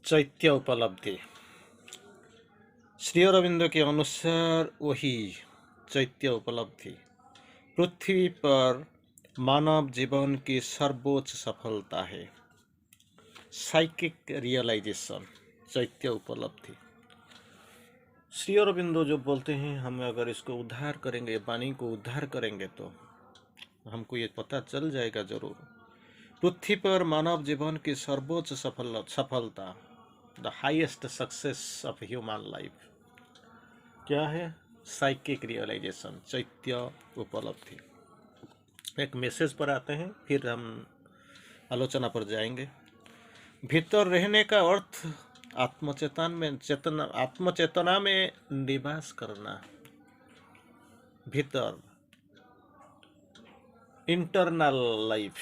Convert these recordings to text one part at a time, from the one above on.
चैत्य उपलब्धि। श्री अरविंद के अनुसार वही चैत्य उपलब्धि पृथ्वी पर मानव जीवन की सर्वोच्च सफलता है। साइकिक रियलाइजेशन, चैत्य उपलब्धि। श्री अरविंदो जो बोलते हैं, हम अगर इसको उद्धार करेंगे, वाणी को उद्धार करेंगे तो हमको ये पता चल जाएगा जरूर। पृथ्वी पर मानव जीवन की सर्वोच्च सफलता, the highest success of human life क्या है? साइकिक रियलाइजेशन, चैत्य उपलब्धि। एक मैसेज पर आते हैं, फिर हम आलोचना पर जाएंगे। भीतर रहने का अर्थ आत्मचेतना में निवास करना। भीतर इंटरनल लाइफ,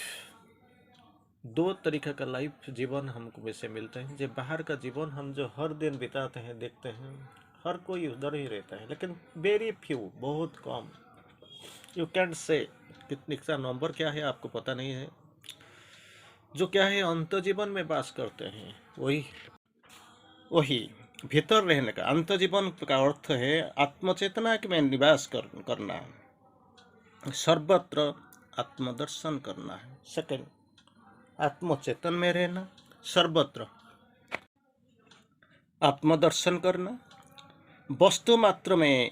दो तरीका का लाइफ जीवन हमको वैसे मिलते हैं। जो बाहर का जीवन हम जो हर दिन बिताते हैं, देखते हैं, हर कोई उधर ही रहता है, लेकिन वेरी फ्यू, बहुत कम। यू कैन से कितने का नंबर क्या है आपको पता नहीं है। जो क्या है अंत जीवन में वास करते हैं, वही वही भीतर रहने का। अंत जीवन का अर्थ है आत्मचेतना में निवास करना, सर्वत्र आत्मदर्शन करना है। सेकंड, आत्मचेतन में रहना, सर्वत्र आत्मदर्शन करना, वस्तु मात्र में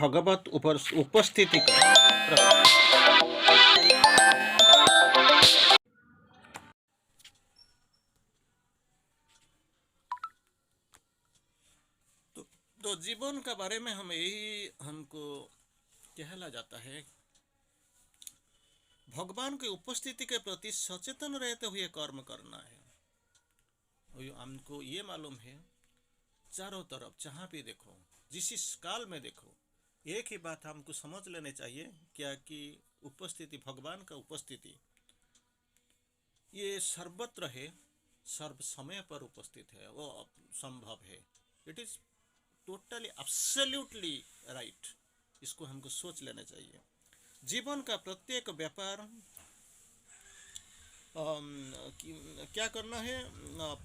भगवत उपस्थिति का। तो जीवन का बारे में हम यही हमको कहला जाता है, भगवान की उपस्थिति के प्रति सचेतन रहते हुए कर्म करना है। हमको ये मालूम है, चारों तरफ जहाँ भी देखो, जिस काल में देखो, एक ही बात हमको समझ लेने चाहिए, क्या कि उपस्थिति, भगवान का उपस्थिति ये सर्वत्र है, सर्व समय पर उपस्थित है, वो संभव है। It is totally absolutely right. इसको हमको सोच लेना चाहिए। जीवन का प्रत्येक व्यापार क्या करना है?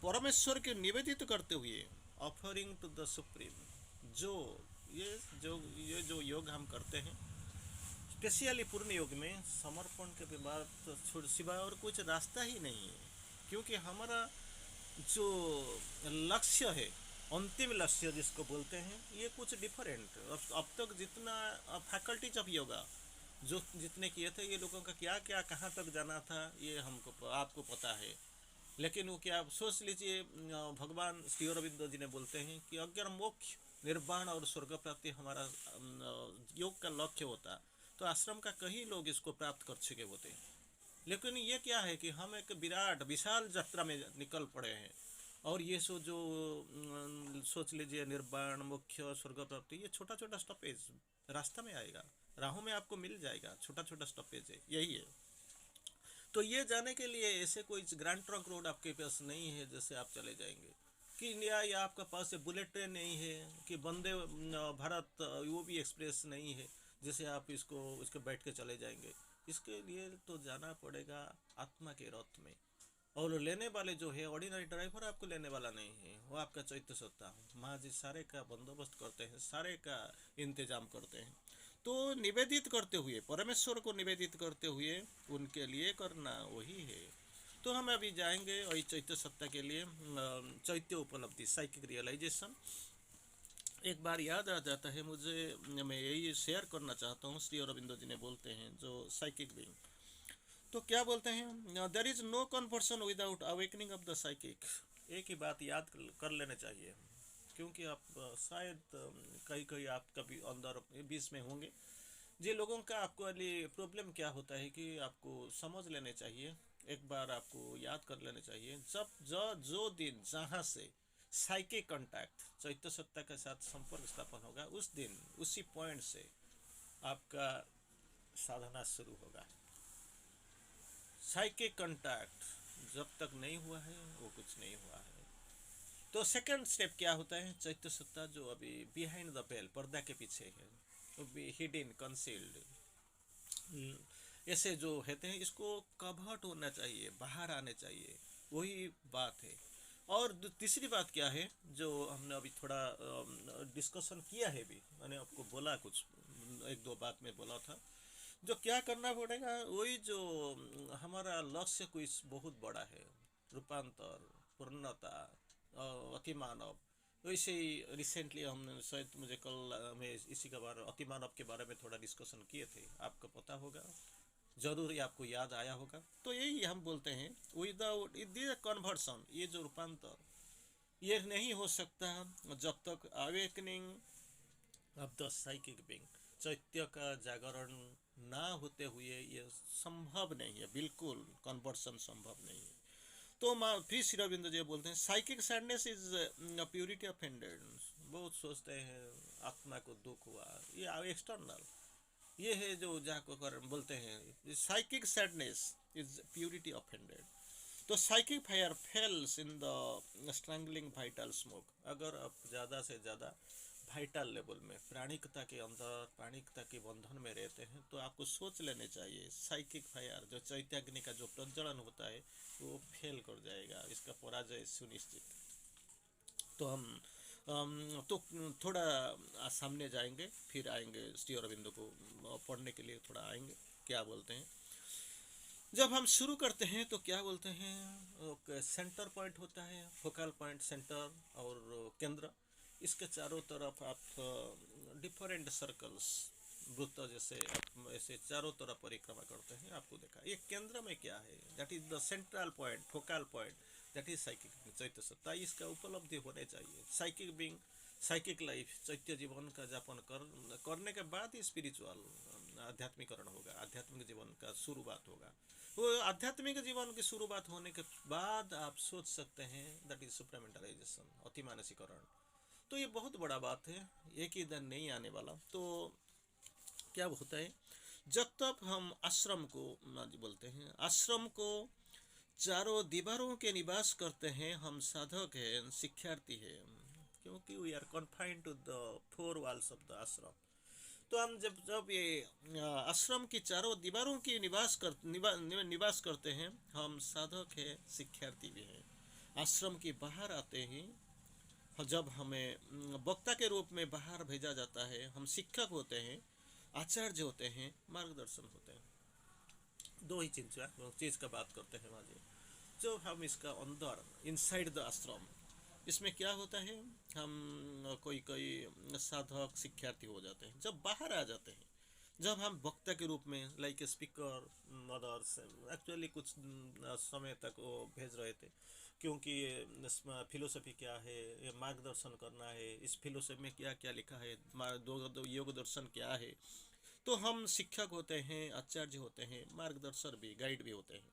परमेश्वर के निवेदित करते हुए, ऑफरिंग टू द सुप्रीम। ये जो योग हम करते हैं, स्पेशली पूर्ण योग में समर्पण के बाद सिवाय और कुछ रास्ता ही नहीं है। क्योंकि हमारा जो लक्ष्य है, अंतिम लक्ष्य जिसको बोलते हैं, ये कुछ डिफरेंट। अब तक जितना फैकल्टीज ऑफ योगा जो जितने किए थे, ये लोगों का क्या क्या कहाँ तक जाना था, ये हमको आपको पता है। लेकिन वो क्या, सोच लीजिए, भगवान श्री अरविंद जी ने बोलते हैं कि अगर मोक्ष, निर्वाण और स्वर्ग प्राप्ति हमारा योग का लक्ष्य होता तो आश्रम का कई लोग इसको प्राप्त कर चुके होते। लेकिन ये क्या है कि हम एक विराट विशाल यात्रा में निकल पड़े हैं, और ये जो सोच लीजिए, निर्वाण, मोक्ष, स्वर्ग प्राप्ति, ये छोटा छोटा स्टॉपेज रास्ता में आएगा, राहों में आपको मिल जाएगा, छोटा छोटा स्टॉपेज है, यही है। तो ये जाने के लिए ऐसे कोई ग्रैंड ट्रंक रोड आपके पास नहीं है जैसे आप चले जाएंगे, कि या आपके पास बुलेट ट्रेन नहीं है, कि वंदे भारत वो भी एक्सप्रेस नहीं है जैसे आप इसको बैठ के चले जाएंगे। इसके लिए तो जाना पड़ेगा आत्मा के रथ में। और लेने वाले जो है, ऑर्डिनरी ड्राइवर आपको लेने वाला नहीं है, वो आपका चैत्य सत्ता माँ जी सारे का बंदोबस्त करते हैं, सारे का इंतजाम करते हैं। तो निवेदित करते हुए, परमेश्वर को निवेदित करते हुए उनके लिए करना, वही है। तो हम अभी जाएंगे वही चैत्य सत्ता के लिए, चैत्य उपलब्धि, साइकिक रियलाइजेशन। एक बार याद आ जाता है मुझे, मैं यही शेयर करना चाहता हूँ। श्री अरविंदो जी ने बोलते हैं, जो साइकिक बीइंग, तो क्या बोलते हैं? There is no conversion without awakening of the psychic. एक ही बात याद कर लेने चाहिए, क्योंकि आप शायद कहीं कहीं आप कभी अंदर बीच में होंगे। जी लोगों का आपको वाली प्रॉब्लम क्या होता है कि आपको समझ लेने चाहिए, एक बार आपको याद कर लेने चाहिए, जब जो दिन जहाँ से साइकिक कांटेक्ट, चैत्य सत्ता के साथ संपर्क स्थापन होगा, उस दिन उसी पॉइंट से आपका साधना शुरू होगा। साइकिक कांटेक्ट जब तक नहीं हुआ है, वो कुछ नहीं हुआ है। तो सेकंड स्टेप क्या होता है? चैत्य सत्ता जो अभी बिहाइंड द वेल, पर्दा के पीछे है, वो भी हिडन, कंसील्ड, ऐसे जो कहते हैं, इसको कवर्ट होना चाहिए, बाहर आने चाहिए, वही बात है। और तीसरी बात क्या है जो हमने अभी थोड़ा डिस्कशन किया है भी, मैंने आपको बोला कुछ एक दो बात में बोला था, जो क्या करना पड़ेगा वही जो हमारा लक्ष्य कुछ बहुत बड़ा है, रूपांतर, पूर्णता, अतिमानव। वैसे ही रिसेंटली हमने शायद मुझे कल हमें इसी के बारे अतिमानव के बारे में थोड़ा डिस्कशन किए थे, आपको पता होगा, जरूर ही आपको याद आया होगा। तो यही हम बोलते हैं विदाउट दिस कन्वर्सन, ये जो रूपांतर ये नहीं हो सकता जब तक awakening of the psychic being, चैत्य का जागरण ना होते हुए ये संभव नहीं है, बिल्कुल कन्वर्सन संभव नहीं है। तो फिर श्री अरविंद जी बोलते हैं psychic sadness is purity of intense. बहुत सोचते हैं आत्मा को दुख हुआ, ये एक्सटर्नल, ये है जो जाको कर बोलते हैं psychic sadness is purity of intense. तो psychic fire fails in the strangling vital smoke. अगर आप ज़्यादा से ज़्यादा वाइटल लेवल में प्राणिकता के अंदर, प्राणिकता के बंधन में रहते हैं, तो आपको सोच लेने चाहिए साइकिक फायर जो चैत्याग्नि का जो प्रज्वलन होता है वो फेल कर जाएगा, इसका पराजय सुनिश्चित। तो तो थोड़ा सामने जाएंगे, फिर आएंगे श्री अरविंदो को पढ़ने के लिए, थोड़ा आएंगे क्या बोलते हैं। जब हम शुरू करते हैं तो क्या बोलते हैं, सेंटर पॉइंट होता है, फोकल पॉइंट, सेंटर और केंद्र, इसके चारों तरफ आप डिफरेंट सर्कल्स, वृत्त जैसे आप ऐसे चारों तरफ परिक्रमा करते हैं, आपको देखा ये केंद्र में क्या है, that is the central point, focal point, that is psychic चैत्य सत्ता, इसका उपलब्धि होने चाहिए। साइकिक बीइंग, साइकिक लाइफ, चैत्य जीवन का जापन करने के बाद ही स्पिरिचुअल आध्यात्मिकरण होगा, आध्यात्मिक जीवन का शुरुआत होगा। वो आध्यात्मिक जीवन की शुरुआत होने के बाद आप सोच सकते हैं दैट इज सुप्रामेंटलाइजेशन, अतिमानसीकरण। तो ये बहुत बड़ा बात है, एक ही दिन नहीं आने वाला। तो क्या होता है, जब तक हम आश्रम को बोलते हैं, आश्रम को चारों दीवारों के निवास करते हैं, हम साधक हैं, शिक्षार्थी हैं, क्योंकि we are confined to the four walls of the ashram. तो हम जब ये आश्रम की चारों दीवारों की निवास करते हैं, हम साधक हैं, शिक्षार्थी भी हैं। आश्रम के बाहर आते ही जब हमें वक्ता के रूप में बाहर भेजा जाता है, हम शिक्षक होते हैं, आचार्य होते हैं, मार्गदर्शन होते हैं। दो ही चीज़ का बात करते हैं वहाँ जी। जब हम इसका अंदर इनसाइड द आश्रम, इसमें क्या होता है, हम कोई साधक शिक्षार्थी हो जाते हैं। जब बाहर आ जाते हैं, जब हम वक्ता के रूप में लाइक स्पीकर मदर्स, एक्चुअली कुछ समय तक वो भेज रहे थे, क्योंकि फिलोसफी क्या है, ये मार्गदर्शन करना है, इस फिलोसफी में क्या क्या लिखा है, दो योग दर्शन क्या है। तो हम शिक्षक होते हैं, आचार्य होते हैं, मार्गदर्शक भी, गाइड भी होते हैं।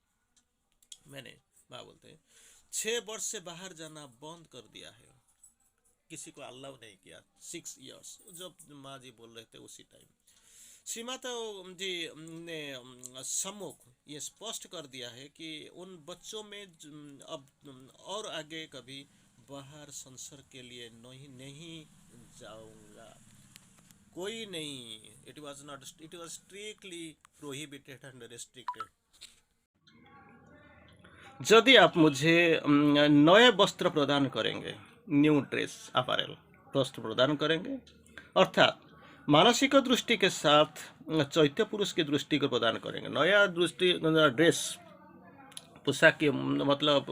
मैंने बोलते हैं 6 वर्ष से बाहर जाना बंद कर दिया है, किसी को अलाउ नहीं किया। 6 इयर्स जब माँ जी बोल रहे थे उसी टाइम श्रीमाता जी ने सम्मुख ये स्पष्ट कर दिया है कि उन बच्चों में अब और आगे कभी बाहर संसर्ग के लिए नहीं जाऊंगा, कोई नहीं। It was strictly prohibited and restricted. यदि आप मुझे नए वस्त्र प्रदान करेंगे, न्यू ड्रेस अपैरल वस्त्र प्रदान करेंगे, अर्थात मानसिक दृष्टि के साथ चैत्य पुरुष की दृष्टि को प्रदान करेंगे। नया दृष्टि ड्रेस, पोशाक की मतलब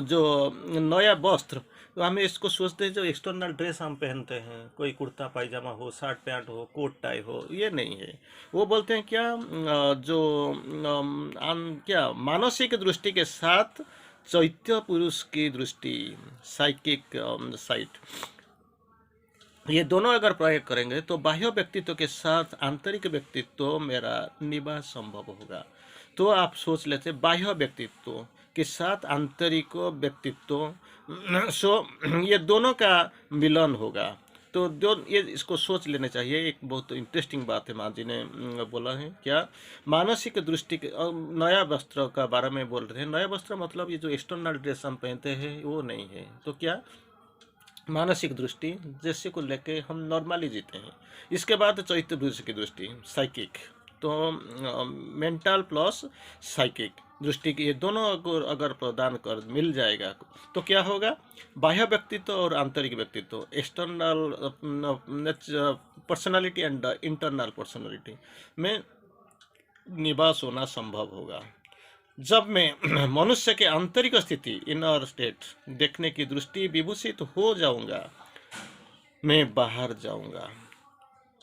जो नया वस्त्र, तो हम इसको सोचते हैं जो एक्सटर्नल ड्रेस हम पहनते हैं, कोई कुर्ता पायजामा हो, शर्ट पैंट हो, कोट टाई हो, ये नहीं है। वो बोलते हैं क्या, जो क्या मानसिक दृष्टि के साथ चैत्य पुरुष की दृष्टि, साइकिक साइट, ये दोनों अगर प्रयोग करेंगे तो बाह्य व्यक्तित्व के साथ आंतरिक व्यक्तित्व मेरा निवास संभव होगा। तो आप सोच लेते बाह्य व्यक्तित्व के साथ आंतरिक व्यक्तित्व, सो ये दोनों का मिलन होगा। तो ये इसको सोच लेने चाहिए। एक बहुत इंटरेस्टिंग बात है माँ जी ने बोला है, क्या मानसिक दृष्टि के नया वस्त्र का बारे में बोल रहे हैं। नया वस्त्र मतलब ये जो एक्सटर्नल ड्रेस हम पहनते हैं वो नहीं है, तो क्या मानसिक दृष्टि जैसे को लेके हम नॉर्मली जीते हैं। इसके बाद चैत्य पुरुष की दृष्टि, साइकिक, तो मेंटल प्लस साइकिक दृष्टि की, ये दोनों अगर प्रदान कर मिल जाएगा तो क्या होगा, बाह्य व्यक्तित्व और आंतरिक व्यक्तित्व, external personality and internal personality में निवास होना संभव होगा। जब मैं मनुष्य के आंतरिक स्थिति, इनर स्टेट देखने की दृष्टि विभूषित हो जाऊंगा, मैं बाहर जाऊंगा।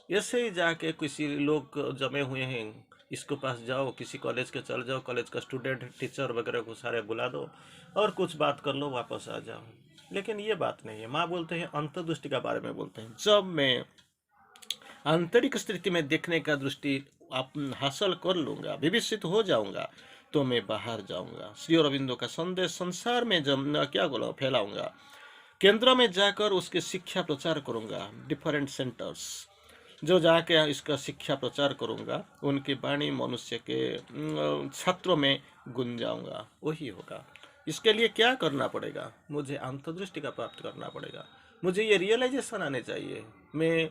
ऐसे ही जाके किसी लोग जमे हुए हैं, इसके पास जाओ, किसी कॉलेज के चल जाओ, कॉलेज का स्टूडेंट टीचर वगैरह को सारे बुला दो और कुछ बात कर लो, वापस आ जाओ। लेकिन ये बात नहीं है। माँ बोलते हैं अंतर्दृष्टि के बारे में बोलते हैं, जब मैं आंतरिक स्थिति में देखने का दृष्टि आप हासिल कर लूंगा, विभूषित हो जाऊंगा, तो मैं बाहर जाऊंगा। श्री अरविंदो का संदेश संसार में क्या बोला फैलाऊंगा, केंद्र में जाकर उसके शिक्षा प्रचार करूंगा। डिफरेंट सेंटर्स जो जाके इसका शिक्षा प्रचार करूंगा, उनकी वाणी मनुष्य के छात्रों में गुंजाऊंगा, वही होगा। इसके लिए क्या करना पड़ेगा, मुझे अंतर्दृष्टि का प्राप्त करना पड़ेगा। मुझे ये रियलाइजेशन आने चाहिए, मैं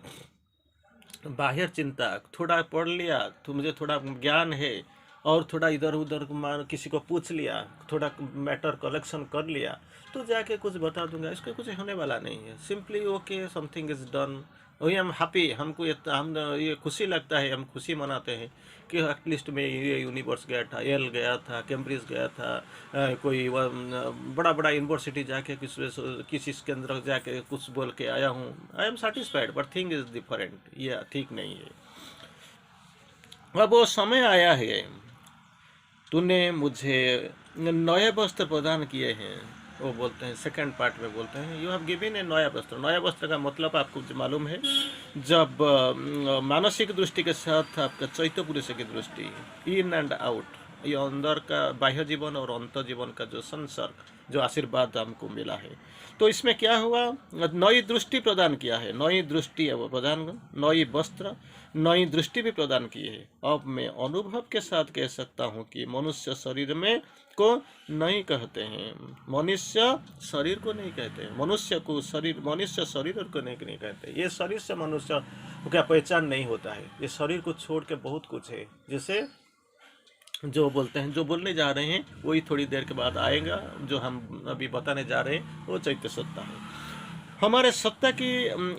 बाह्य चिंता थोड़ा पढ़ लिया तो मुझे थोड़ा ज्ञान है, और थोड़ा इधर उधर मान किसी को पूछ लिया, थोड़ा मैटर कलेक्शन कर लिया, तो जाके कुछ बता दूंगा, इसका कुछ होने वाला नहीं है। Simply okay, something is done, वही हम हैप्पी, हमको ये खुशी लगता है, हम खुशी मनाते हैं कि एटलीस्ट मैं ये यूनिवर्स गया था, एल गया था, कैम्ब्रिज गया था, कोई बड़ा बड़ा यूनिवर्सिटी जाके किसी केंद्र जाके कुछ बोल के आया हूँ। I am satisfied, but thing is different, ये ठीक नहीं है। अब वो समय आया है, तूने मुझे नए वस्त्र प्रदान किए हैं। वो बोलते हैं सेकंड पार्ट में बोलते हैं, यू हैव गिवन ए नया वस्त्र। नया वस्त्र का मतलब आपको मालूम है, जब मानसिक दृष्टि के साथ आपका चैत्य पुरुष की दृष्टि, इन एंड आउट, ये अंदर का बाह्य जीवन और अंतर जीवन का जो संसर्ग, जो आशीर्वाद हमको मिला है, तो इसमें क्या हुआ, नई दृष्टि प्रदान किया है। नई दृष्टि प्रदान, नई वस्त्र, नई दृष्टि भी प्रदान की है। अब मैं अनुभव के साथ कह सकता हूँ कि मनुष्य शरीर में को नहीं कहते हैं, मनुष्य शरीर को नहीं कहते हैं, मनुष्य को शरीर, मनुष्य शरीर को नहीं कहते। ये शरीर से मनुष्य का पहचान नहीं होता है, ये शरीर को छोड़ के बहुत कुछ है। जैसे जो बोलते हैं, जो बोलने जा रहे हैं वही थोड़ी देर के बाद आएगा, जो हम अभी बताने जा रहे हैं वो चैत्य सत्ता है। हमारे सत्ता की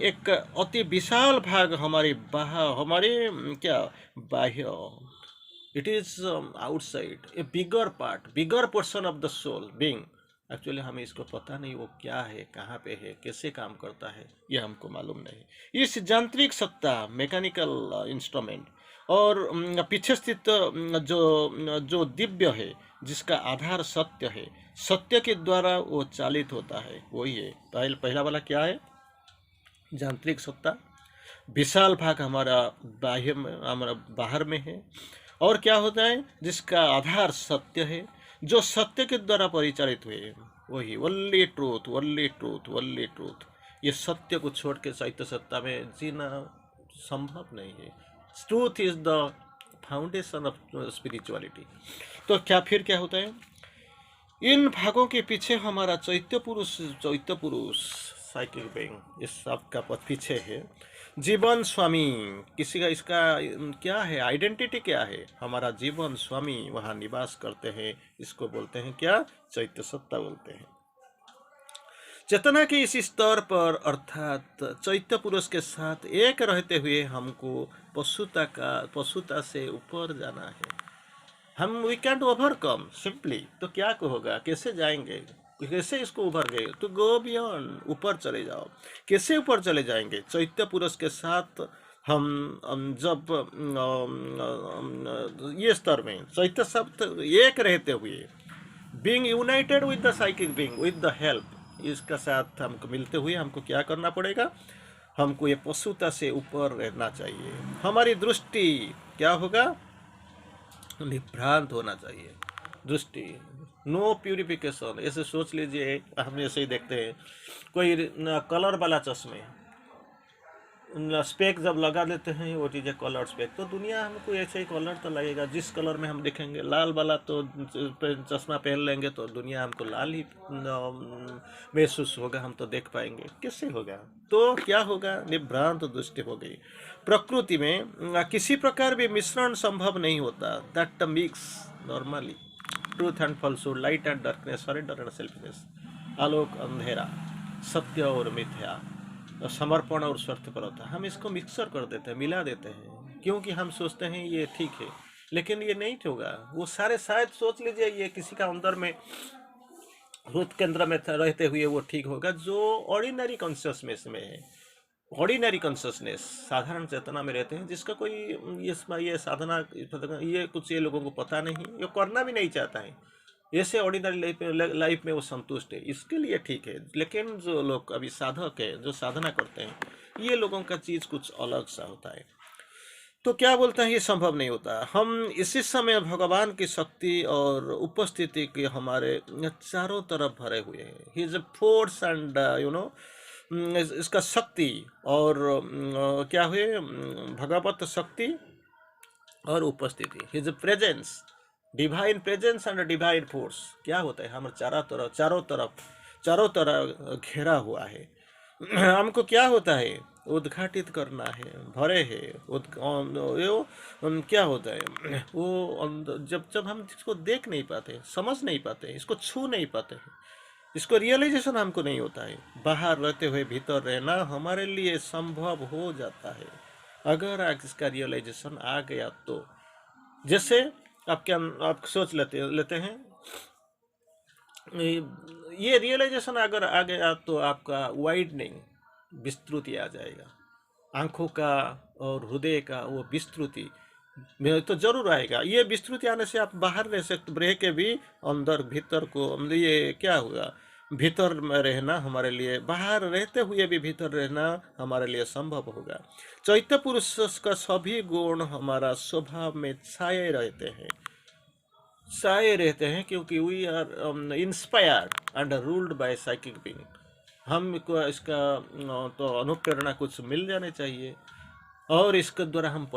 एक अति विशाल भाग हमारी क्या बाह्य, it is outside, a bigger part, bigger portion of the soul being. Actually हमें इसको पता नहीं वो क्या है, कहाँ पे है, कैसे काम करता है, ये हमको मालूम नहीं। इस यांत्रिक सत्ता, मैकेनिकल इंस्ट्रूमेंट, और पीछे स्थित जो दिव्य है, जिसका आधार सत्य है, सत्य के द्वारा वो चालित होता है, वही है। पहला वाला क्या है, यांत्रिक सत्ता, विशाल भाग हमारा बाह्य में, हमारा बाहर में है। और क्या होता है, जिसका आधार सत्य है, जो सत्य के द्वारा परिचालित हुए, वही only truth, only truth, only truth. ये सत्य को छोड़ के साहित्य सत्ता में जीना संभव नहीं है। Truth is the foundation of spirituality. तो फिर क्या होता है, इन भागों के पीछे हमारा चैत्य पुरुष साइकिल बेंग, इस सब का पीछे है जीवन स्वामी। किसी का इसका क्या है, आइडेंटिटी क्या है, हमारा जीवन स्वामी वहाँ निवास करते हैं, इसको बोलते हैं क्या, चैत्य सत्ता बोलते हैं। चेतना के इस स्तर पर, अर्थात चैत्य पुरुष के साथ एक रहते हुए हमको पशुता से ऊपर जाना है। हम वी कैंट ओवरकम सिंपली। तो क्या होगा, कैसे जाएंगे, कैसे इसको उभर गए, तो गो बियॉन्ड, ऊपर चले जाओ। कैसे ऊपर चले जाएंगे, चैत्य पुरुष के साथ हम जब ये स्तर में चैत्य शब्द एक रहते हुए, being United with the psychic being, with the help, इसका साथ हमको मिलते हुए हमको क्या करना पड़ेगा, हमको ये पशुता से ऊपर रहना चाहिए। हमारी दृष्टि क्या होगा, निभ्रांत होना चाहिए दृष्टि, नो प्यूरिफिकेशन। ऐसे सोच लीजिए, हम ऐसे ही देखते हैं, कोई कलर वाला चश्मे, स्पेक जब लगा देते हैं, वो चीज़ें कलर स्पेक, तो दुनिया हमको ऐसे ही कलर तो लगेगा, जिस कलर में हम दिखेंगे। लाल वाला तो चश्मा पहन लेंगे तो दुनिया हमको लाल ही महसूस होगा, हम तो देख पाएंगे, कैसे होगा। तो क्या होगा, निभ्रांत दृष्टि हो गई। प्रकृति में किसी प्रकार भी मिश्रण संभव नहीं होता, that mix normally. Truth and falsehood, light and darkness, surrender and selfness, आलोक अंधेरा, सत्य और मिथ्या, समर्पण और स्वार्थपरता, हम इसको मिक्सर कर देते हैं, मिला देते हैं, क्योंकि हम सोचते हैं ये ठीक है, लेकिन ये नहीं होगा। वो सारे शायद सोच लीजिए ये किसी का अंदर में हृदय केंद्र में रहते हुए वो ठीक होगा जो ऑर्डिनरी कॉन्शियसनेस में है। ऑर्डिनरी कॉन्शियसनेस, साधारण चेतना में रहते हैं, जिसका कोई ये साधना ये कुछ ये लोगों को पता नहीं, ये करना भी नहीं चाहता है, ऐसे ऑर्डिनरी लाइफ में वो संतुष्ट है, इसके लिए ठीक है। लेकिन जो लोग अभी साधक है, जो साधना करते हैं, ये लोगों का चीज़ कुछ अलग सा होता है। तो क्या बोलते हैं, ये संभव नहीं होता। हम इसी समय भगवान की शक्ति और उपस्थिति के हमारे चारों तरफ भरे हुए हैं। He is a force and इसका शक्ति और क्या हुए, भगवत शक्ति और उपस्थिति, his presence, divine presence and divine force क्या होता है, हमारे चारों तरफ घेरा हुआ है। हमको क्या होता है, उद्घाटित करना है, भरे है क्या होता है वो जब जब हम इसको देख नहीं पाते, समझ नहीं पाते, इसको छू नहीं पाते हैं, इसको रियलाइजेशन हमको नहीं होता है, बाहर रहते हुए भीतर रहना हमारे लिए संभव हो जाता है अगर इसका रियलाइजेशन आ गया तो। जैसे आप सोच लेते हैं, ये रियलाइजेशन अगर आ गया तो आपका वाइडनिंग, विस्तृति आ जाएगा, आंखों का और हृदय का वो विस्तृति में तो जरूर आएगा। ये विस्तृति आने से आप बाहर रह सकते, रह के भी अंदर भीतर को, ये क्या होगा, भीतर में रहना हमारे लिए, बाहर रहते हुए भी भीतर रहना हमारे लिए संभव होगा। चैत्य पुरुष का सभी गुण हमारा स्वभाव में छाए रहते हैं क्योंकि we are inspired and ruled by psychic being. हमको इसका तो अनुप्रेरणा कुछ मिल जाने चाहिए और इसके द्वारा हम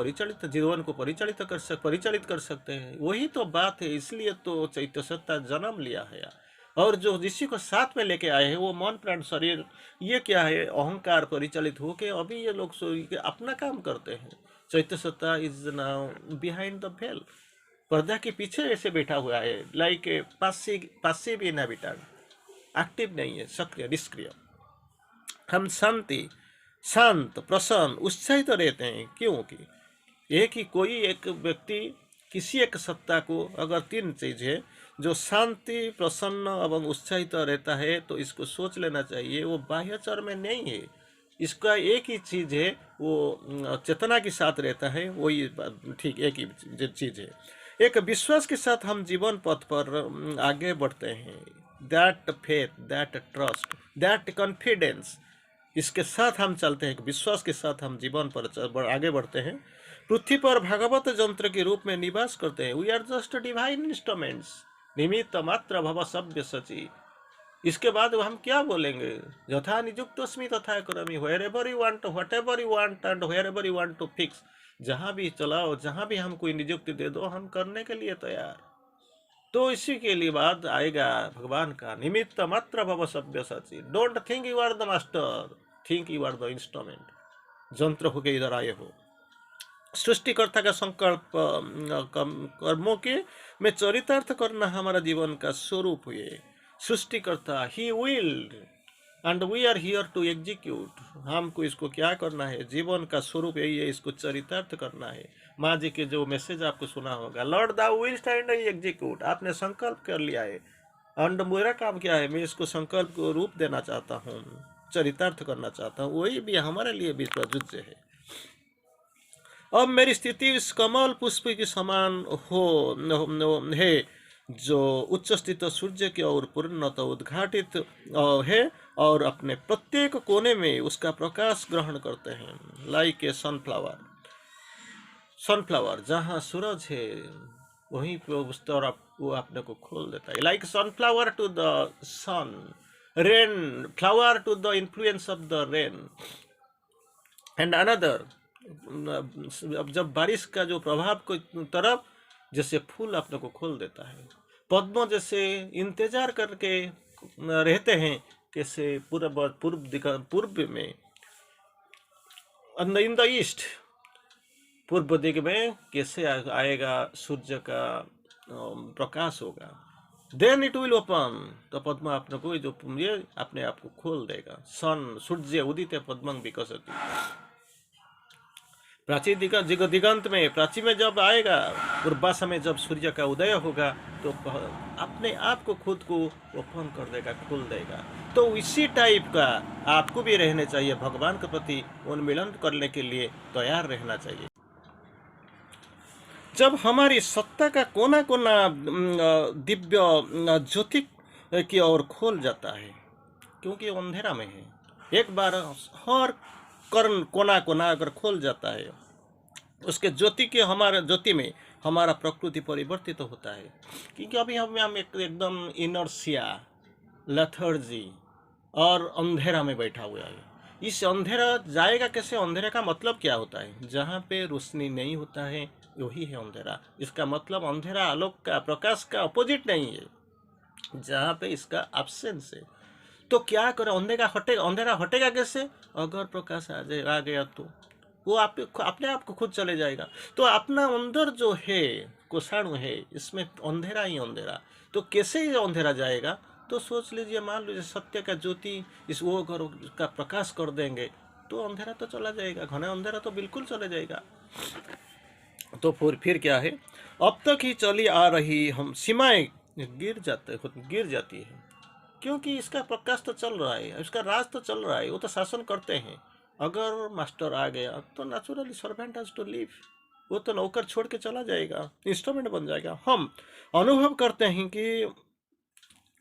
जीवन को परिचालित कर सकते हैं। वही तो बात है, इसलिए तो चैत्य सत्ता जन्म लिया है। और जो जिसी को साथ में लेके आए हैं वो मन प्राण शरीर, ये क्या है, अहंकार परिचालित होके अभी ये लोग अपना काम करते हैं। चैत्य सत्ता is now behind the well, पर्दा के पीछे ऐसे बैठा हुआ है, like a passive inhabitant, active नहीं है, सक्रिय निष्क्रिय। हम शांत प्रसन्न उत्साहित तो रहते हैं क्योंकि एक व्यक्ति किसी एक सत्ता को, अगर तीन चीज है जो शांति प्रसन्न एवं उत्साहित तो रहता है, तो इसको सोच लेना चाहिए वो बाह्यचर में नहीं है, इसका एक ही चीज है, वो चेतना के साथ रहता है, वही ठीक एक ही चीज है। एक विश्वास के साथ हम जीवन पथ पर आगे बढ़ते हैं, that faith, that trust, that confidence, इसके साथ हम चलते हैं, विश्वास के साथ हम जीवन पर आगे बढ़ते हैं। पृथ्वी पर भागवत यंत्र के रूप में निवास करते हैं। We are just divine instruments, निमित्त मात्र भव सभ्य सची। इसके बाद हम क्या बोलेंगे, यथा नियुक्तोस्मि तथा करोमि, wherever you want, whatever you want and wherever you want to fix. जहाँ भी चलाओ, जहाँ भी हम कोई नियुक्ति दे दो, हम करने के लिए तैयार। तो इसी के लिए बाद आएगा भगवान का, निमित्त मात्र भव सभ्य सची। Don't think you are the master, think you are the instrument. यंत्र होके इधर आए हो। सृष्टिकर्ता का संकल्प कर्मों के में चरितार्थ करना हमारा जीवन का स्वरूप हुए। सृष्टिकर्ता ही willed and we are here to execute. हमको इसको क्या करना है, जीवन का स्वरूप यही है, इसको चरितार्थ करना है। माँ जी के जो मैसेज आपको सुना होगा, lord thou will stand and execute, आपने संकल्प कर लिया है एंड मेरा काम क्या है, मैं इसको संकल्प को रूप देना चाहता हूँ, चरितार्थ करना चाहता हूँ, वही भी हमारे लिए भी प्रयुज्य है। अब मेरी स्थिति इस कमल पुष्प की समान है जो उच्च स्थित सूर्य की ओर पूर्णतः उद्घाटित है और अपने प्रत्येक कोने में उसका प्रकाश ग्रहण करते हैं। लाइक ए सनफ्लावर जहाँ सूरज है वहीं पे उस तरफ वो अपने को खोल देता है। Like sunflower to the sun, rain flower to the influence of the rain and another. अब जब बारिश का जो प्रभाव को तरफ जैसे फूल अपने को खोल देता है, पद्म जैसे इंतजार करके रहते हैं कैसे पूर्व में इन द ईस्ट, पूर्व दिग में कैसे आएगा सूर्य का प्रकाश होगा, देन इट विल ओपन। तो पद्म आपको जो ये अपने आप को खोल देगा। सन सूर्य उदित पद्मं विकसति। प्राची दिगंत में, प्राची में जब आएगा, पूर्वाशा में जब सूर्य का उदय होगा, तो अपने आप को खुद को ओपन कर देगा, खोल देगा। तो इसी टाइप का आपको भी रहने चाहिए, भगवान के प्रति उन्मिलन करने के लिए तैयार रहना चाहिए। जब हमारी सत्ता का कोना कोना दिव्य ज्योति की ओर खोल जाता है, क्योंकि अंधेरा में है, एक बार हर कर्ण कोना कोना अगर खोल जाता है, उसके ज्योति के हमारे ज्योति में हमारा प्रकृति परिवर्तित तो होता है। क्योंकि अभी हम एकदम इनर्सिया, लेथर्जी और अंधेरा में बैठा हुआ है। इस अंधेरा जाएगा कैसे? अंधेरे का मतलब क्या होता है? जहाँ पे रोशनी नहीं होता है वही है अंधेरा। इसका मतलब अंधेरा आलोक का, प्रकाश का अपोजिट नहीं है, जहाँ पे इसका एब्सेंस है। तो क्या करें? अंधेरा हटेगा कैसे? अगर प्रकाश आ गया तो वो आप अपने आप को खुद चले जाएगा। तो अपना अंदर जो है कोषाणु है, इसमें अंधेरा ही अंधेरा। तो कैसे ये अंधेरा जाएगा? तो सोच लीजिए, मान लीजिए सत्य का ज्योति इस वो अगर का प्रकाश कर देंगे तो अंधेरा तो चला जाएगा, घना अंधेरा तो बिल्कुल चले जाएगा। तो फिर क्या है? अब तक ही चली आ रही हम सीमाएं गिर जाती है, क्योंकि इसका प्रकाश तो चल रहा है, इसका राज तो चल रहा है, वो तो शासन करते हैं। अगर मास्टर आ गया तो naturally servant has to leave, वो तो नौकर छोड़ के चला जाएगा, इंस्ट्रूमेंट बन जाएगा। हम अनुभव करते हैं कि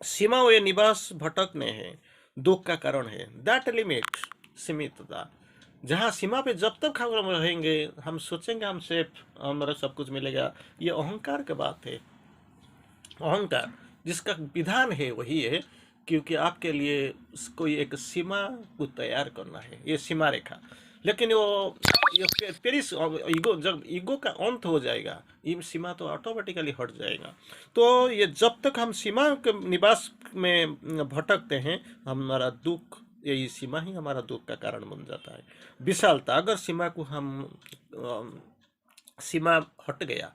सीमा वे निवास भटकने हैं, दुख का कारण है। दैट लिमिट, सीमितता, जहाँ सीमा पे जब तक हम रहेंगे, हम सोचेंगे हम सेफ, हमारा सब कुछ मिलेगा, ये अहंकार की बात है। अहंकार जिसका विधान है वही है, क्योंकि आपके लिए कोई एक सीमा को तैयार करना है, ये सीमा रेखा। लेकिन वो ये पेरिस ईगो, जब ईगो का अंत हो जाएगा, ये सीमा तो ऑटोमेटिकली हट जाएगा। तो ये जब तक हम सीमा के निवास में भटकते हैं, हमारा दुख, यही सीमा ही हमारा दुख का कारण बन जाता है। विशालता, अगर सीमा को हम सीमा हट गया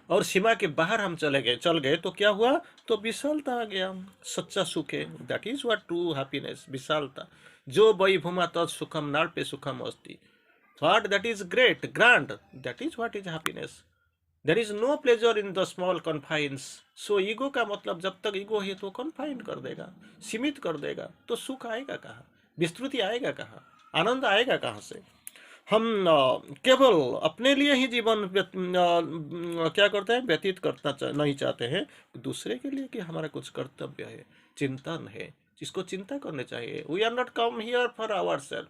और सीमा के बाहर हम चल गए तो क्या हुआ? तो विशालता आ गया, सच्चा सुख है। That is what true happiness, विशालता। जो वैभूमा तत् सुखम नाल्पे सुखम अस्ति, what that is great grand, that is what is happiness. There is no pleasure in the small confines. So ego का मतलब, जब तक ईगो है तो कन्फाइन कर देगा, सीमित कर देगा, तो सुख आएगा कहाँ? विस्तृति आएगा कहाँ? आनंद आएगा कहाँ से? हम केवल अपने लिए ही जीवन क्या करते हैं? व्यतीत करना नहीं चाहते हैं, दूसरे के लिए कि हमारा कुछ कर्तव्य है, चिंतन है, जिसको चिंता करने चाहिए। We are not come here for our self,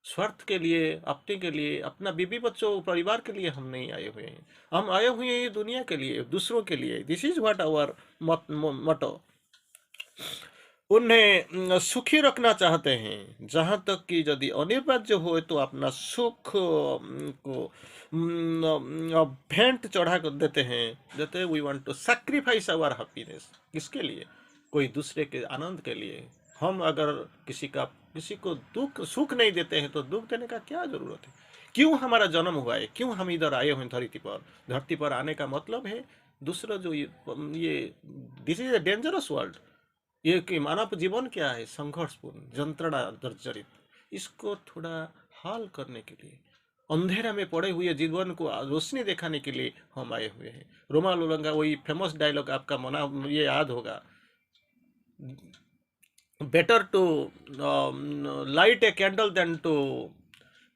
स्वार्थ के लिए, अपने के लिए, अपना बीबी बच्चों परिवार के लिए हम नहीं आए हुए हैं। हम आए हुए हैं दुनिया के लिए, दूसरों के लिए। This is what our motto. उन्हें सुखी रखना चाहते हैं, जहाँ तक कि यदि अनिवार्य हो तो अपना सुख को भेंट चढ़ा कर देते we want to sacrifice our happiness. किसके लिए? कोई दूसरे के आनंद के लिए। हम अगर किसी को दुख सुख नहीं देते हैं तो दुख देने का क्या जरूरत है? क्यों हमारा जन्म हुआ है? क्यों हम इधर आए हुए धरती पर आने का मतलब है दूसरा जो ये this is a dangerous world. ये कि मानव जीवन क्या है? संघर्षपूर्ण, यंत्रणा जर्जरित। इसको थोड़ा हाल करने के लिए, अंधेरा में पड़े हुए जीवन को रोशनी दिखाने के लिए हम आए हुए हैं। रोमा लुलंगा, वही फेमस डायलॉग आपका मना ये याद होगा, better to light a candle than to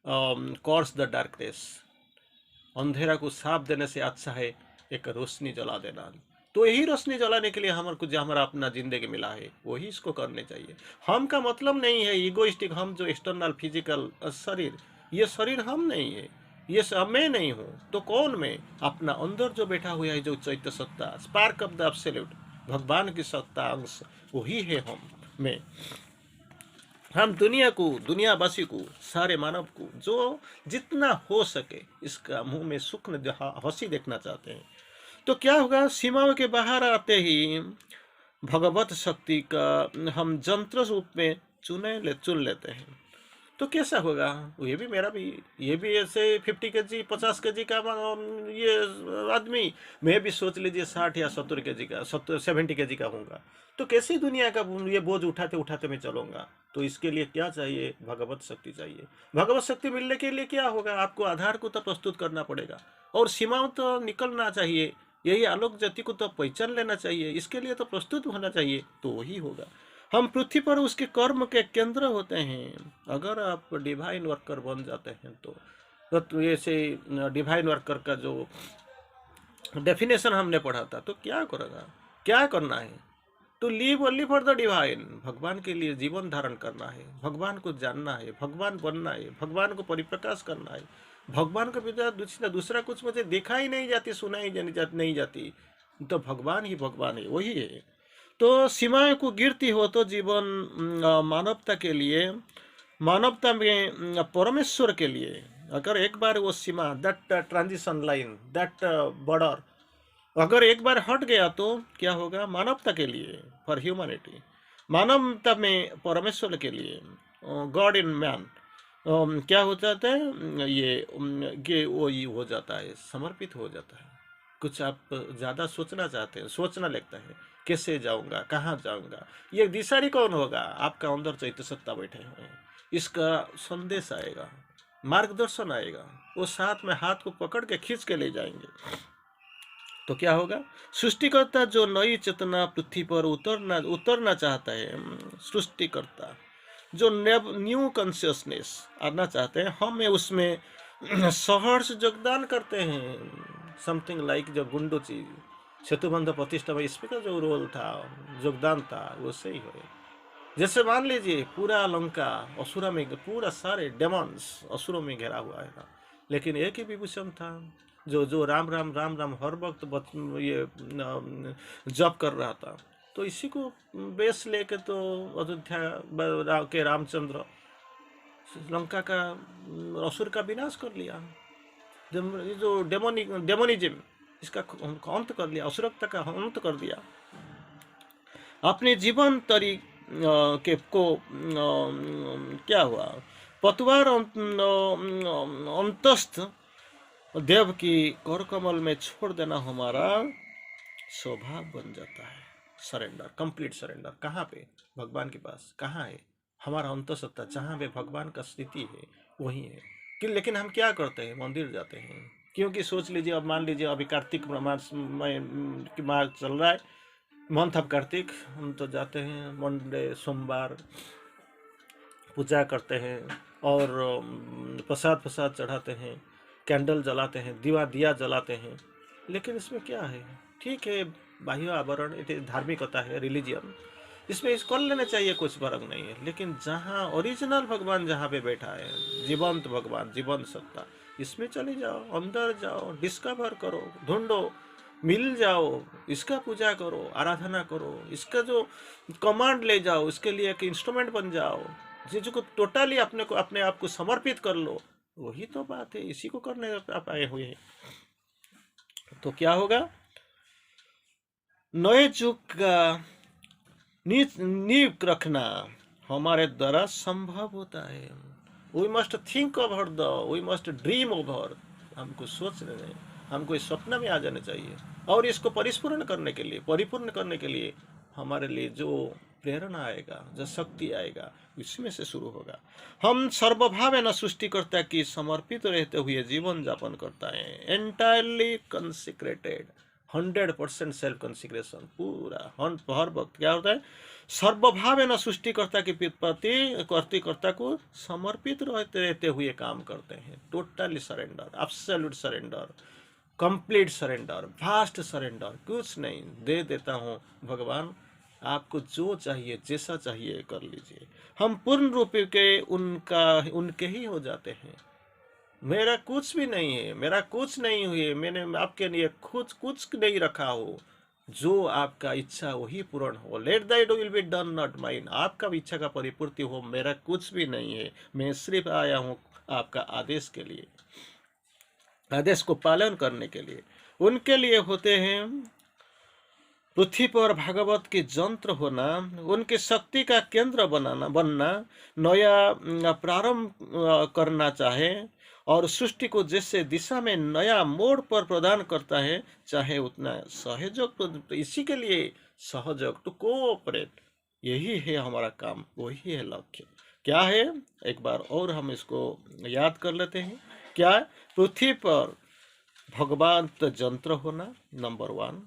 curse the darkness. अंधेरा को साफ देने से अच्छा है एक रोशनी जला देना। तो यही रोशनी जलाने के लिए हमारा अपना जिंदगी मिला है, वही इसको करने चाहिए। हम का मतलब नहीं है ईगोइस्टिक, हम जो एक्सटर्नल फिजिकल शरीर, ये शरीर हम नहीं है, ये मैं नहीं हूँ। तो कौन मैं? अपना अंदर जो बैठा हुआ है, जो चैत्य सत्ता, स्पार्क ऑफ द एब्सोल्यूट, भगवान की सत्ता अंश, वही है मैं। हम दुनियावासी को, सारे मानव को जो जितना हो सके इसका मुंह में सुख हंसी देखना चाहते हैं। तो क्या होगा? सीमाओं के बाहर आते ही भगवत शक्ति का हम यंत्र रूप में चुन लेते हैं। तो कैसा होगा? ये भी मेरा भी, ये भी ऐसे 50 kg 50 kg का ये आदमी, मैं भी सोच लीजिए 60 या 70 kg का, 70 70 kg का होगा, तो कैसी दुनिया का ये बोझ उठाते उठाते मैं चलूंगा? तो इसके लिए क्या चाहिए? भगवत शक्ति चाहिए। भगवत शक्ति मिलने के लिए क्या होगा? आपको आधार को तो प्रस्तुत करना पड़ेगा, और सीमाओं तो निकलना चाहिए, यही आलोक ज्योति को तो पहचान लेना चाहिए, इसके लिए तो प्रस्तुत होना चाहिए, तो वही होगा। हम पृथ्वी पर उसके कर्म के केंद्र होते हैं। अगर आप डिवाइन वर्कर बन जाते हैं तो ऐसे डिवाइन वर्कर का जो डेफिनेशन हमने पढ़ा था, तो क्या करेगा, क्या करना है? To live only for the divine, भगवान के लिए जीवन धारण करना है, भगवान को जानना है, भगवान बनना है, भगवान को परिप्रकाश करना है। भगवान के बिना दूसरा कुछ मुझे देखा ही नहीं जाती, सुना ही नहीं जाती, तो भगवान ही भगवान है, वही है। तो सीमाएं को गिरती हो तो जीवन मानवता के लिए, मानवता में परमेश्वर के लिए, अगर एक बार वो सीमा, that transition line, that border अगर एक बार हट गया तो क्या होगा? मानवता के लिए, फॉर ह्यूमैनिटी, मानवता में परमेश्वर के लिए, गॉड इन मैन, क्या हो जाता है? ये वो ये हो जाता है, समर्पित हो जाता है। कुछ आप ज़्यादा सोचना चाहते हैं, सोचना लगता है, कैसे जाऊंगा, कहाँ जाऊंगा, ये दिशारी कौन होगा? आपका अंदर चैत्य सत्ता बैठे हुए हैं, इसका संदेश आएगा, मार्गदर्शन आएगा, वो साथ में हाथ को पकड़ के खींच के ले जाएंगे। तो क्या होगा? सृष्टिकर्ता जो नई चेतना पृथ्वी पर उतरना चाहता है, सृष्टिकर्ता जो न्यू कॉन्शियसनेस आना चाहते हैं, हम उसमें सहर्ष योगदान करते हैं। समथिंग लाइक जो गुंडू चीज सेतुबंध प्रतिष्ठा में इसमें का जो रोल था, योगदान था, वो सही हो। जैसे मान लीजिए पूरा लंका असुरा में, पूरा सारे डेमॉन्स असुरों में घिरा हुआ है, लेकिन एक ही विभूषण था जो जो राम राम राम राम हर वक्त ये जप कर रहा था। तो इसी को बेस लेके तो अयोध्या के रामचंद्र लंका का असुर का विनाश कर लिया, जो डेमोनिज्म इसका अंत कर लिया, असुरता का अंत कर दिया। अपने जीवन तरी के को क्या हुआ? पतवार अंतस्थ देव की कर कमल में छोड़ देना हमारा स्वभाव बन जाता है। Surrender, complete surrender. कहाँ पे? भगवान के पास। कहाँ है? हमारा अंतःसत्ता जहाँ पे भगवान का स्थिति है वही है कि। लेकिन हम क्या करते हैं? मंदिर जाते हैं, क्योंकि सोच लीजिए, अब मान लीजिए अभी कार्तिक माह चल रहा है, मंथ ऑफ कार्तिक, हम तो जाते हैं मंडे सोमवार पूजा करते हैं और प्रसाद चढ़ाते हैं, कैंडल जलाते हैं, दिया जलाते हैं। लेकिन इसमें क्या है? ठीक है, बाह्य आवरण, धार्मिकता है, रिलीजियन, इसमें इस कर लेना चाहिए, कुछ फर्क नहीं है। लेकिन जहाँ ओरिजिनल भगवान जहाँ पे बैठा है, जीवंत भगवान, जीवंत सत्ता, इसमें चले जाओ, अंदर जाओ, डिस्कवर करो, ढूंढो, मिल जाओ, इसका पूजा करो, आराधना करो, इसका जो कमांड ले जाओ, इसके लिए एक इंस्ट्रूमेंट बन जाओ, जिसको टोटली अपने आप को समर्पित कर लो। वही तो बात है, इसी को करने आप आए हुए हैं। तो क्या होगा? नए युग का नींव रखना हमारे द्वारा संभव होता है। We must think over we must dream over. हमको सोचने में, हमको इस स्वप्न में आ जाना चाहिए, और इसको परिपूर्ण करने के लिए हमारे लिए जो प्रेरणा आएगा, जो शक्ति आएगा, इसमें से शुरू होगा। हम सर्वभावेन सृष्टिकर्ता की समर्पित रहते हुए जीवन यापन करता है, एंटायरली कंसिक्रेटेड, 100% सेल्फ कंसिक्रेशन, पूरा हर वक्त क्या होता है? सर्वभावेन सृष्टिकर्ता के प्रति कर्तिकर्ता को समर्पित रहते हुए काम करते हैं। Totally surrender, absolute surrender, complete surrender, vast surrender, कुछ नहीं, दे देता हूँ भगवान, आपको जो चाहिए, जैसा चाहिए कर लीजिए। हम पूर्ण रूप के उनके ही हो जाते हैं। मेरा कुछ भी नहीं है, मेरा कुछ नहीं हुए, मैंने आपके लिए खुद कुछ नहीं रखा हो। जो आपका इच्छा वही पूर्ण हो। Let that will be done, not mine. आपका इच्छा का परिपूर्ति हो, मेरा कुछ भी नहीं है। मैं सिर्फ आया हूँ आपका आदेश के लिए, आदेश को पालन करने के लिए। उनके लिए होते हैं पृथ्वी पर भागवत के जंत्र होना, उनके शक्ति का केंद्र बनना, नया प्रारंभ करना चाहे और सृष्टि को जैसे दिशा में नया मोड़ पर प्रदान करता है, चाहे उतना सहयोग, तो इसी के लिए सहयोग, टू कोऑपरेट, यही है हमारा काम, वही है लक्ष्य। क्या है, एक बार और हम इसको याद कर लेते हैं। क्या, पृथ्वी पर भगवान यंत्र होना, नंबर 1।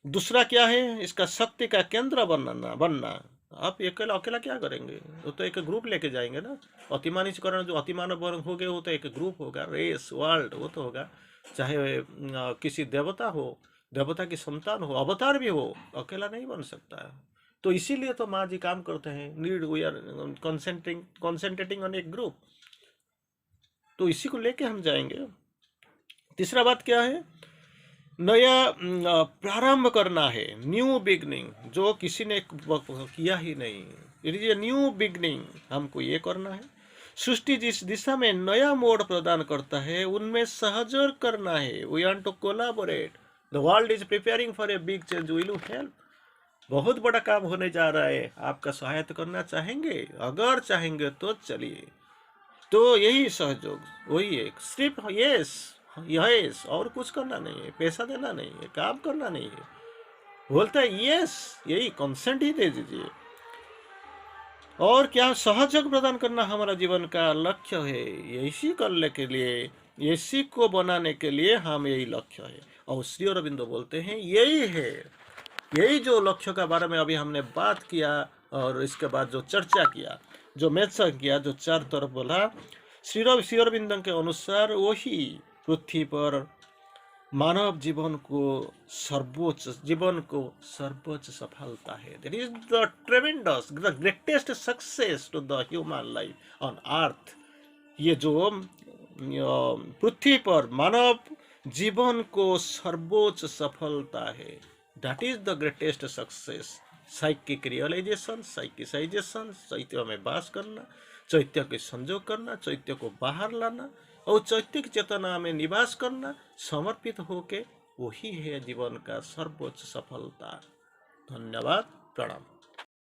दूसरा क्या है, इसका शक्ति का केंद्र बनना। आप अकेला अकेला क्या करेंगे, वो तो एक ग्रुप लेके जाएंगे ना। अतिमानीकरण, जो अतिमानव वर्ग हो गए, वो तो एक ग्रुप होगा, रेस, वर्ल्ड, वो तो होगा। चाहे किसी देवता हो, देवता की संतान हो, अवतार भी हो, अकेला नहीं बन सकता है। तो इसीलिए तो माँ जी काम करते हैं, need we are concentrating on a group. तो इसी को लेके हम जाएंगे। तीसरा बात क्या है, नया प्रारंभ करना है, न्यू बिगनिंग, जो किसी ने किया ही नहीं, it is a new beginning, हमको ये करना है। सृष्टि जिस दिशा में नया मोड़ प्रदान करता है, उनमें सहयोग करना है। We want to collaborate, the world is preparing for a big change, will you help? बहुत बड़ा काम होने जा रहा है, आपका सहायता करना चाहेंगे? अगर चाहेंगे तो चलिए। तो यही सहयोग, वही है, सिर्फ यस यस, और कुछ करना नहीं है, पैसा देना नहीं है, काम करना नहीं है, बोलता है यस, यही कंसेंट ही दे दीजिए। और क्या, सहयोग प्रदान करना हमारा जीवन का लक्ष्य है। इसी करने के लिए, इसी को बनाने के लिए हम, यही लक्ष्य है। और श्री अरविंदो बोलते हैं यही है, यही जो लक्ष्य का बारे में अभी हमने बात किया, और इसके बाद जो चर्चा किया, जो मेंशन किया, जो चार तरफ बोला, श्री अरविंदो के अनुसार वही पृथ्वी पर मानव जीवन को सर्वोच्च सफलता है। That is the tremendous, the greatest success to the human life on earth. ये जो पृथ्वी पर मानव जीवन को सर्वोच्च सफलता है, that is the greatest success. Psychic realisation, psychicisation, चैत्य में वास करना, चैत्य के संजोग करना, चैत्य को बाहर लाना और चैत्य की चेतना में निवास करना, समर्पित होके, वही है जीवन का सर्वोच्च सफलता। धन्यवाद, प्रणाम।